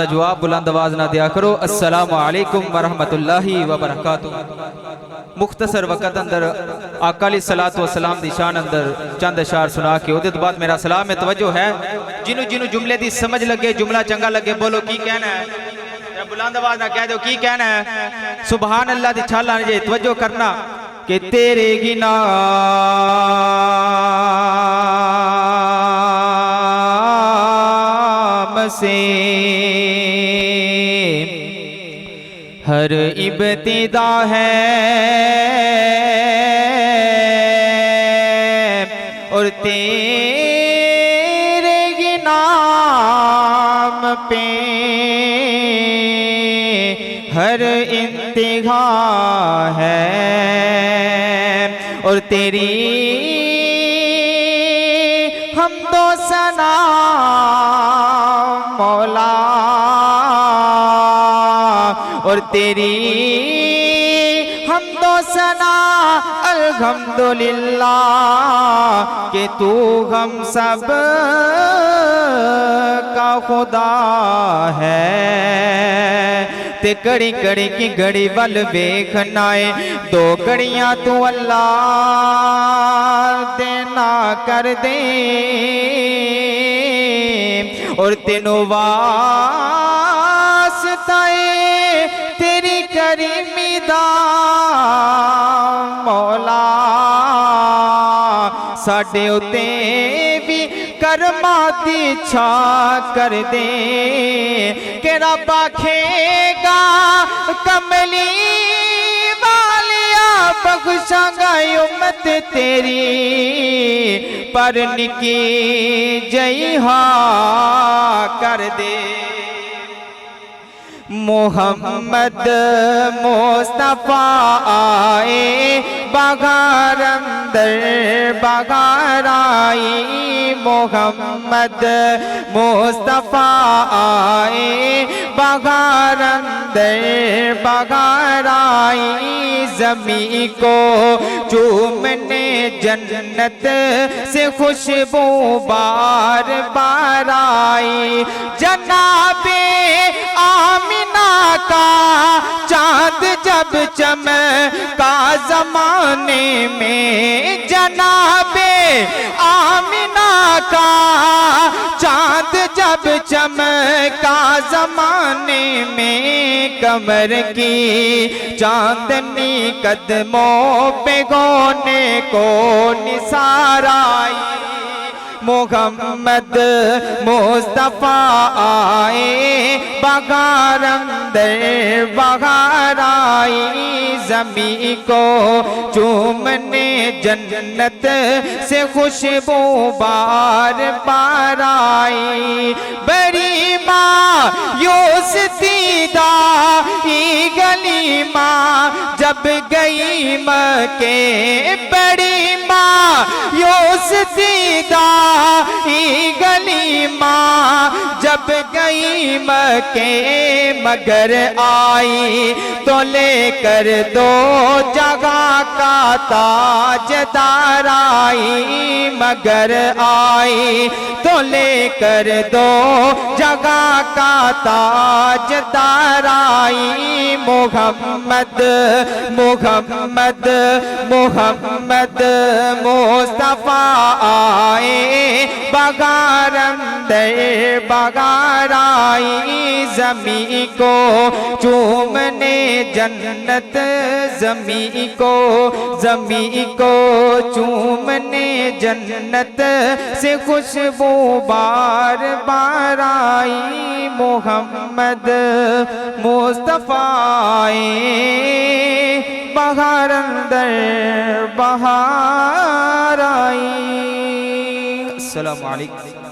जवाब बुलंद आवाज ना दिया करो। अस्सलामु अलैकुम वरहमतुल्लाहि वबरकातुहू। मुख्तसर वक़्त अंदर आका अलैहिस्सलातु वस्सलाम दी शान अंदर चंद अशार सुना के उहदे बाद मेरा सलाम में तवज्जो है। जिन्हों जिन्हों जुमले दी समझ लगे, जुमला चंगा लगे, बोलो की कहना है, बुलंद आवाज ना कह दो की कहना है। सुभान अल्लाह दी छाल आने जे तवज्जो करना कि तेरे गिना से हर इब्तिदा है और तेरे ही नाम पे हर इंतहा है और तेरी हमदो सना मौला और तेरी हमदो सना अल्हम्दुलिल्लाह कि तू हम सब का खुदा है। ते कड़ी कड़ी की घड़ी वल वेखना है, दो घड़ियां तू अल्लाह देना कर दे और तेनों वास्ता तेरी करीमी दा मौला साडे उते भी कर्मा दी इच्छा कर दे कि रब आखेगा कमली वालिया बख्शांगा उम्मत तेरी पर निकी जइहा कर दे। मोहम्मद मुस्तफा आए बगार अंदर बगार आई, मोहम्मद मुस्तफा आए बगार अंदर बगार आई, ज़मीं को चूमने जन्नत से खुशबू बार बार आई। जनाबे आमिना का चाँद जब चमका ज़माने में, जनाबे आमिना का चाँद जब चमका ज़माने में, कमर की चांदनी कदमों पे गोने को निसार आई। मोहम्मद मुस्तफा आए बगार अंदर बगार आई, ज़मीं को चूमने जन्नत से खुशबू बार बार आई। बड़ी मायूस दीदा गली माँ जब गई मके, बड़ी मायूस दीदा गली माँ जब गई मके, मगर आई तो लेकर दो जगह का ताजदार आई, मगर आई तो लेकर दो जगह का ताजदार आई। मोहम्मद मोहम्मद मोहम्मद मुस्तफा आए बगार अंदर बगार आई, ज़मीं को चूमने जन्नत, ज़मीं को चूमने जन्नत से खुशबू बार बार आई। मोहम्मद मुस्तफा बगार अंदर बहार आई। अस्सलामु अलैकुम।